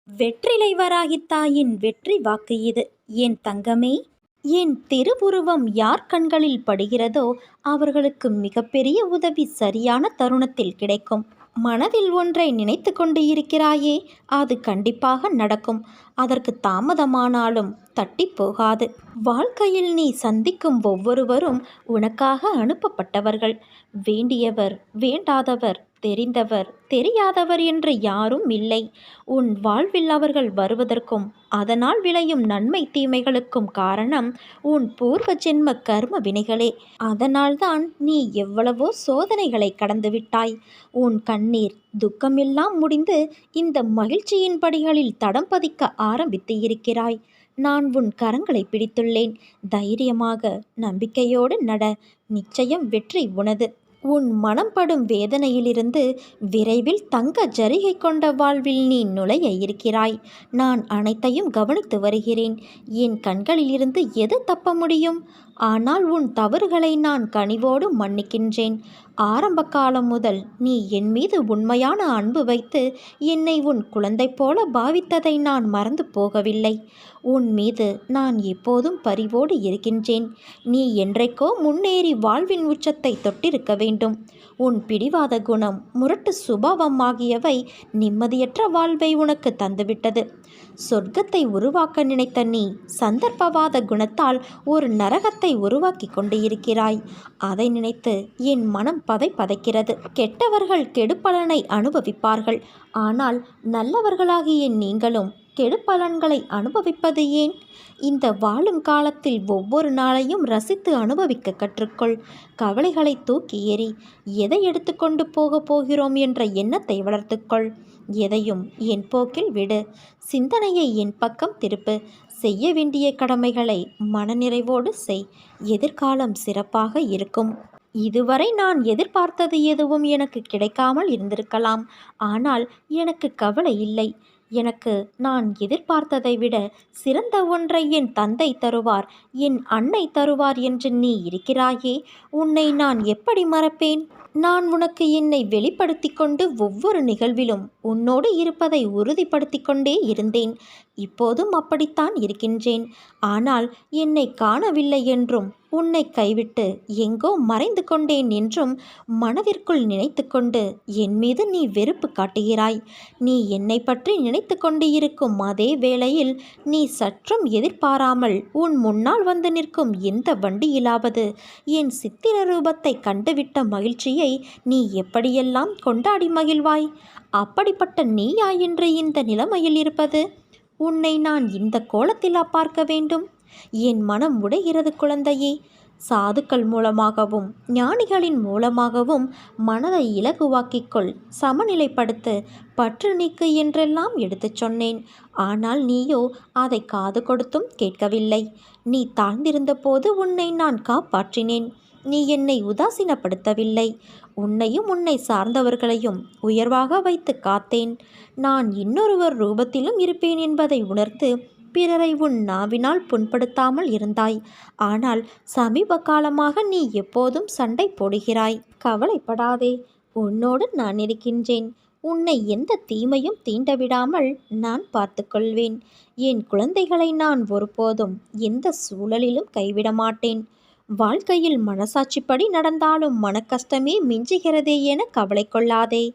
வெற்றிலை வராகி தாயின் வெற்றி வாக்கு இது. என் தங்கமே, என் திருவுருவம் யார் கண்களில் படுகிறதோ அவர்களுக்கு மிகப்பெரிய உதவி சரியான தருணத்தில் கிடைக்கும். மனதில் ஒன்றை நினைத்து கொண்டு இருக்கிறாயே, அது கண்டிப்பாக நடக்கும். அதற்கு தாமதமானாலும் தட்டி போகாது. வாழ்க்கையில் நீ சந்திக்கும் ஒவ்வொருவரும் உனக்காக அனுப்பப்பட்டவர்கள். வேண்டியவர், வேண்டாதவர், தெரிந்தவர், தெரியாதவர் என்று யாரும் இல்லை. உன் வாழ்வில் அவர்கள் வருவதற்கும் அதனால் விளையும் நன்மை தீமைகளுக்கும் காரணம் உன் பூர்வ ஜென்ம கர்ம வினைகளே. அதனால்தான் நீ எவ்வளவோ சோதனைகளை கடந்துவிட்டாய். உன் கண்ணீர் துக்கமெல்லாம் முடிந்து இந்த மகிழ்ச்சியின் படிகளில் தடம் பதிக்க ஆரம்பித்து இருக்கிறாய். நான் உன் கரங்களை பிடித்துள்ளேன். தைரியமாக நம்பிக்கையோடு நட. நிச்சயம் வெற்றி உனது. உன் மனம் படும் வேதனையிலிருந்து விரைவில் தங்க ஜரிகை கொண்ட வாழ்வில் நீ நுழைய இருக்கிறாய். நான் அனைத்தையும் கவனித்து வருகிறேன். என் கண்களிலிருந்து எது தப்ப முடியும்? ஆனால் உன் தவறுகளை நான் கனிவோடு மன்னிக்கின்றேன். ஆரம்ப காலம் முதல் நீ என் மீது உண்மையான அன்பு வைத்து என்னை உன் குழந்தை போல பாவித்ததை நான் மறந்து போகவில்லை. உன் மீது நான் எப்போதும் பரிவோடு இருக்கின்றேன். நீ என்றைக்கோ முன்னேறி வாழ்வின் உச்சத்தை தொட்டிருக்க வேண்டும். உன் பிடிவாத குணம், முரட்டு சுபாவம் ஆகியவை நிம்மதியற்ற வாழ்வை உனக்கு தந்துவிட்டது. சொர்க்கத்தை உருவாக்க நினைத்த நீ சந்தர்ப்பவாத குணத்தால் ஒரு நரகத்தை உருவாக்கி கொண்டு இருக்கிறாய். அதை நினைத்து என் மனம் பதைக்கிறது. கெட்டவர்கள் கெடுபலனை அனுபவிப்பார்கள். ஆனால் நல்லவர்களாகிய நீங்களும் கெடுபலன்களை அனுபவிப்பது ஏன்? இந்த வாழும் காலத்தில் ஒவ்வொரு நாளையும் ரசித்து அனுபவிக்க கற்றுக்கொள். கவலைகளை தூக்கி எறி. எதை எடுத்துக்கொண்டு போகிறோம் என்ற எண்ணத்தை வளர்த்துக்கொள். எதையும் என் போக்கில் விடு. சிந்தனையை என் பக்கம் திருப்பு. செய்ய வேண்டிய கடமைகளை மனநிறைவோடு செய். எதிர்காலம் சிறப்பாக இருக்கும். இதுவரை நான் எதிர்பார்த்தது எதுவும் எனக்கு கிடைக்காமல் இருந்திருக்கலாம். ஆனால் எனக்கு கவலை இல்லை. எனக்கு நான் எதிர்பார்த்ததை விட சிறந்த ஒன்றை என் தந்தை தருவார், என் அன்னை தருவார் என்று நீ இருக்கிறாயே, உன்னை நான் எப்படி மறப்பேன்? நான் உனக்கு என்னை வெளிப்படுத்தி கொண்டு ஒவ்வொரு நிகழ்விலும் உன்னோடு இருப்பதை உறுதிப்படுத்தி கொண்டே இருந்தேன். இப்போதும் அப்படித்தான் இருக்கின்றேன். ஆனால் என்னை காணவில்லை என்றும் உன்னை கைவிட்டு எங்கோ மறைந்து கொண்டேன் என்றும் மனதிற்குள் நினைத்து கொண்டு என் மீது நீ வெறுப்பு காட்டுகிறாய். நீ என்னை பற்றி நினைத்து கொண்டு இருக்கும் அதே வேளையில் நீ சற்றும் எதிர்பாராமல் உன் முன்னால் வந்து நிற்கும் எந்த வண்டியிலாவது என் சித்திர ரூபத்தை கண்டுவிட்ட மகிழ்ச்சியை நீ எப்படியெல்லாம் கொண்டாடி மகிழ்வாய்? அப்படிப்பட்ட நீயா என்று இந்த நிலைமையில் இருப்பது? உன்னை நான் இந்த கோலத்திலா பார்க்க வேண்டும்? என் மனம் உடைகிறது குழந்தையே. சாதுக்கள் மூலமாகவும் ஞானிகளின் மூலமாகவும் மனதை இலகுவாக்கிக்கொள், சமநிலைப்படுத்து, பற்று நீக்கு என்றெல்லாம் எடுத்துச் சொன்னேன். ஆனால் நீயோ அதை காது கொடுத்தும் கேட்கவில்லை. நீ தாழ்ந்திருந்த போது உன்னை நான் காப்பாற்றினேன். நீ என்னை உதாசீனப்படுத்தவில்லை. உன்னையும் உன்னை சார்ந்தவர்களையும் உயர்வாக வைத்து காத்தேன். நான் இன்னொருவர் ரூபத்திலும் இருப்பேன் என்பதை உணர்த்து பிறரை உன் நாவினால் புண்படுத்தாமல் இருந்தாய். ஆனால் சமீப காலமாக நீ எப்போதும் சண்டை போடுகிறாய். கவலைப்படாதே, உன்னோடு நான் இருக்கின்றேன். உன்னை எந்த தீமையும் தீண்டவிடாமல் நான் பார்த்து கொள்வேன். என் குழந்தைகளை நான் ஒருபோதும் எந்த சூழலிலும் கைவிட மாட்டேன். வாழ்க்கையில் மனசாட்சிப்படி நடந்தாலும் மனக்கஷ்டமே மிஞ்சுகிறதே என கவலை கொள்ளாதே.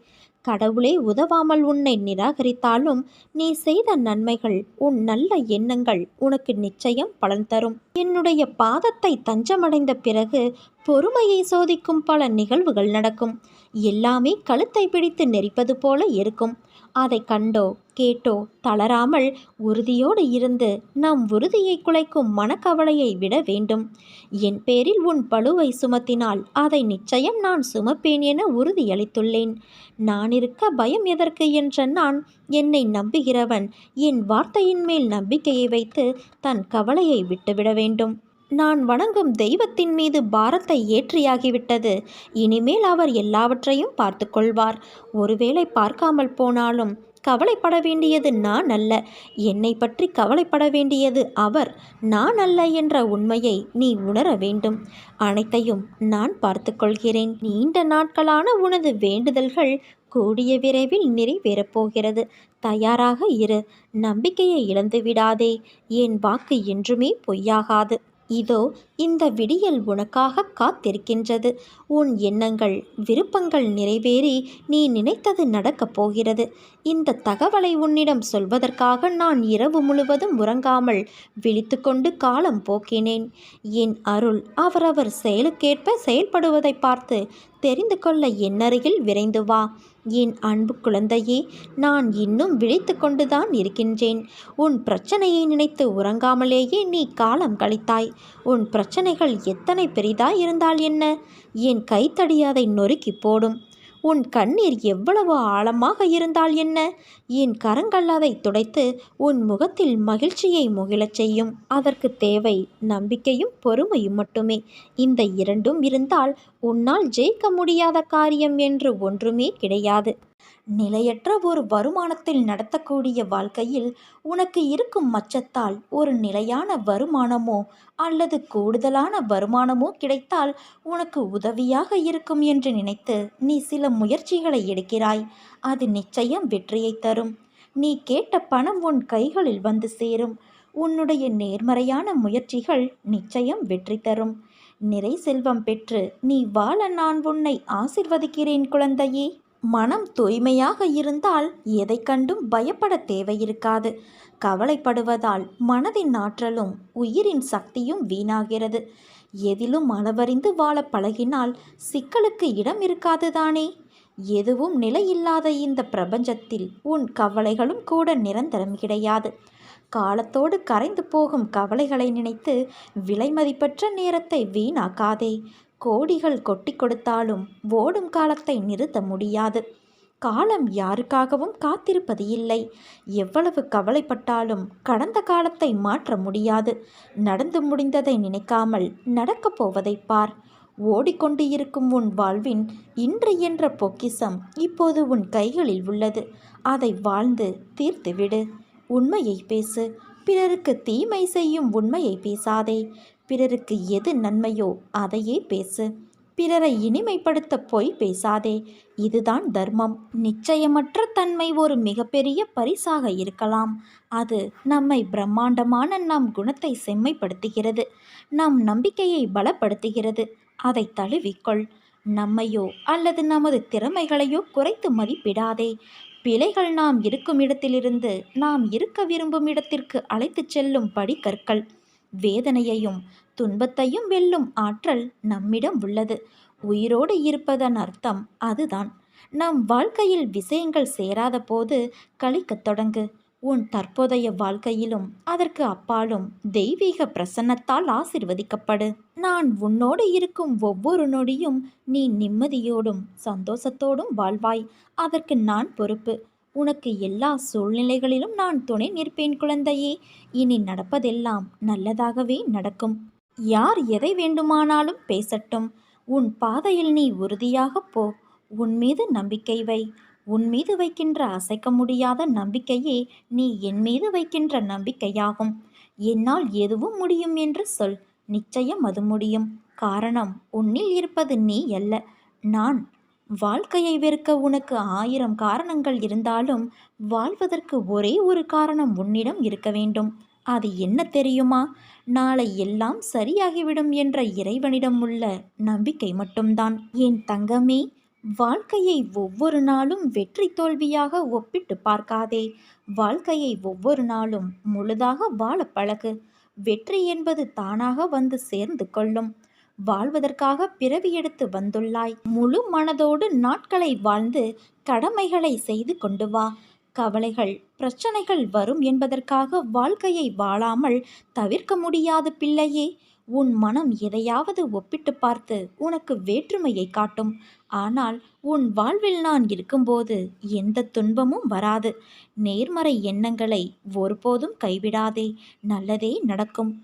கடவுளே உதவாமல் உன்னை நிராகரித்தாலும் நீ செய்த நன்மைகள், உன் நல்ல எண்ணங்கள் உனக்கு நிச்சயம் பலன் தரும். என்னுடைய பாதத்தை தஞ்சமடைந்த பிறகு பொறுமையை சோதிக்கும் பல நிகழ்வுகள் நடக்கும். எல்லாமே கழுத்தை பிடித்து நெரிப்பது போல இருக்கும். அதை கண்டோ கேட்டோ தளராமல் உறுதியோடு இருந்து நம் உறுதியை குலைக்கும் மனக்கவலையை விட வேண்டும். என் பேரில் உன் பளுவை சுமத்தினால் அதை நிச்சயம் நான் சுமப்பேன் என உறுதியளித்துள்ளேன். நான் இருக்க பயம் எதற்கு என்ற நான் என்னை நம்புகிறவன் என் வார்த்தையின் மேல் நம்பிக்கையை வைத்து தன் கவலையை விட்டுவிட வேண்டும். நான் வணங்கும் தெய்வத்தின் மீது பாரத்தை ஏற்றியாகிவிட்டது. இனிமேல் அவர் எல்லாவற்றையும் பார்த்து கொள்வார். ஒருவேளை பார்க்காமல் போனாலும் கவலைப்பட வேண்டியது நான் அல்ல, என்னை பற்றி கவலைப்பட வேண்டியது அவர், நான் அல்ல என்ற உண்மையை நீ உணர வேண்டும். அனைத்தையும் நான் பார்த்து கொள்கிறேன். நீண்ட நாட்களான உனது வேண்டுதல்கள் கூடிய விரைவில் நிறைவேறப் போகிறது. தயாராக இரு. நம்பிக்கையை இழந்து விடாதே. என் வாக்கு என்றுமே பொய்யாகாது. இதோ இந்த விடியல் உனக்காக காத்திருக்கின்றது. உன் எண்ணங்கள், விருப்பங்கள் நிறைவேறி நீ நினைத்தது நடக்கப் போகிறது. இந்த தகவலை உன்னிடம் சொல்வதற்காக நான் இரவு முழுவதும் உறங்காமல் விழித்து கொண்டு காலம் போக்கினேன். என் அருள் அவரவர் செயலுக்கேற்ப செயல்படுவதை பார்த்து தெரிந்து கொள்ள என்னருகில் விரைந்து வா. என் அன்பு குழந்தையே, நான் இன்னும் விழித்து கொண்டுதான் இருக்கின்றேன். உன் பிரச்சனையை நினைத்து உறங்காமலேயே நீ காலம் கழித்தாய். உன் பிரச்சனைகள் எத்தனை பெரிதாய் இருந்தால் என்ன? என் கைத்தடி அதை நொறுக்கி போடும். உன் கண்ணீர் எவ்வளவு ஆழமாக இருந்தால் என்ன? என் கரங்கள் அதை துடைத்து உன் முகத்தில் மகிழ்ச்சியை முகிழச் செய்யும். அதற்கு தேவை நம்பிக்கையும் பொறுமையும் மட்டுமே. இந்த இரண்டும் இருந்தால் உன்னால் ஜெயிக்க முடியாத காரியம் என்று ஒன்றுமே கிடையாது. நிலையற்ற ஒரு வருமானத்தில் நடத்தக்கூடிய வாழ்க்கையில் உனக்கு இருக்கும் மச்சத்தால் ஒரு நிலையான வருமானமோ அல்லது கூடுதலான வருமானமோ கிடைத்தால் உனக்கு உதவியாக இருக்கும் என்று நினைத்து நீ சில முயற்சிகளை எடுக்கிறாய். அது நிச்சயம் வெற்றியை தரும். நீ கேட்ட பணம் உன் கைகளில் வந்து சேரும். உன்னுடைய நேர்மறையான முயற்சிகள் நிச்சயம் வெற்றி தரும். நிறை செல்வம் பெற்று நீ வாழ நான் உன்னை ஆசிர்வதிக்கிறேன் குழந்தையே. மனம் தூய்மையாக இருந்தால் எதை கண்டும் பயப்பட தேவையிருக்காது. கவலைப்படுவதால் மனதின் ஆற்றலும் உயிரின் சக்தியும் வீணாகிறது. எதிலும் அளவறிந்து வாழ பழகினால் சிக்கலுக்கு இடம் இருக்காது தானே. எதுவும் நிலையில்லாத இந்த பிரபஞ்சத்தில் உன் கவலைகளும் கூட நிரந்தரம் கிடையாது. காலத்தோடு கரைந்து போகும் கவலைகளை நினைத்து விலைமதிப்பற்ற நேரத்தை வீணாக்காதே. கோடிகள் கொட்டி கொடுத்தாலும் ஓடும் காலத்தை நிறுத்த முடியாது. காலம் யாருக்காகவும் காத்திருப்பது இல்லை. எவ்வளவு கவலைப்பட்டாலும் கடந்த காலத்தை மாற்ற முடியாது. நடந்து முடிந்ததை நினைக்காமல் நடக்கப் போவதை பார். ஓடிக்கொண்டு இருக்கும் உன் வாழ்வின் இன்று என்ற பொக்கிஷம் இப்போது உன் கைகளில் உள்ளது. அதை வாழ்ந்து தீர்த்துவிடு. உண்மையை பேசு. பிறருக்கு தீமை செய்யும் உண்மையை பேசாதே. பிறருக்கு எது நன்மையோ அதையே பேசு. பிறரை இனிமைப்படுத்த பொய் பேசாதே. இதுதான் தர்மம். நிச்சயமற்ற தன்மை ஒரு மிகப்பெரிய பரிசாக இருக்கலாம். அது நம்மை பிரம்மாண்டமான நம் குணத்தை செம்மைப்படுத்துகிறது. நம் நம்பிக்கையை பலப்படுத்துகிறது. அதை தழுவிக்கொள். நம்மையோ அல்லது நமது திறமைகளையோ குறைத்து மதிப்பிடாதே. பிழைகள் நாம் இருக்கும் இடத்திலிருந்து நாம் இருக்க விரும்பும் இடத்திற்கு அழைத்துச் செல்லும் படிக்கற்கள். வேதனையையும் துன்பத்தையும் வெல்லும் ஆற்றல் நம்மிடம் உள்ளது. உயிரோடு இருப்பதன் அர்த்தம் அதுதான். நம் வாழ்க்கையில் விஷயங்கள் சேராத போது கழிக்கத் தொடங்கு. உன் தற்போதைய வாழ்க்கையிலும் அதற்கு அப்பாலும் தெய்வீக பிரசன்னத்தால் ஆசிர்வதிக்கப்படு. நான் உன்னோடு இருக்கும் ஒவ்வொரு நொடியும் நீ நிம்மதியோடும் சந்தோஷத்தோடும் வாழ்வாய். அதற்கு நான் பொறுப்பு. உனக்கு எல்லா சூழ்நிலைகளிலும் நான் துணை நிற்பேன் குழந்தையே. இனி நடப்பதெல்லாம் நல்லதாகவே நடக்கும். யார் எதை வேண்டுமானாலும் பேசட்டும். உன் பாதையில் நீ உறுதியாக போ. உன் மீது நம்பிக்கை வை. உன் மீது வைக்கின்ற அசைக்க முடியாத நம்பிக்கையே நீ என் மீது வைக்கின்ற நம்பிக்கையாகும். என்னால் எதுவும் முடியும் என்று சொல். நிச்சயம் அது முடியும். காரணம் உன்னில் இருப்பது நீ அல்ல, நான். வாழ்க்கையை வெறுக்க உனக்கு 1000 காரணங்கள் இருந்தாலும் வாழ்வதற்கு ஒரே ஒரு காரணம் உன்னிடம் இருக்க வேண்டும். அது என்ன தெரியுமா? நாளை எல்லாம் சரியாகிவிடும் என்ற இறைவனிடம் உள்ள நம்பிக்கை மட்டும்தான். என் தங்கமே, வாழ்க்கையை ஒவ்வொரு நாளும் வெற்றி தோல்வியாக ஒப்பிட்டு பார்க்காதே. வாழ்க்கையை ஒவ்வொரு நாளும் முழுதாக வாழ பழகு. வெற்றி என்பது தானாக வந்து சேர்ந்து கொள்ளும். வாழ்வதற்காக பிறவி எடுத்து வந்துள்ளாய். முழு மனதோடு நாட்களை வாழ்ந்து கடமைகளை செய்து கொண்டு வா. கவலைகள், பிரச்சனைகள் வரும் என்பதற்காக வாழ்க்கையை வாழாமல் தவிர்க்க முடியாது பிள்ளையே. உன் மனம் எதையாவது ஒப்பிட்டு பார்த்து உனக்கு வேற்றுமையை காட்டும். ஆனால் உன் வாழ்வில் நான் இருக்கும்போது எந்த துன்பமும் வராது. நேர்மறை எண்ணங்களை ஒருபோதும் கைவிடாதே. நல்லதே நடக்கும்.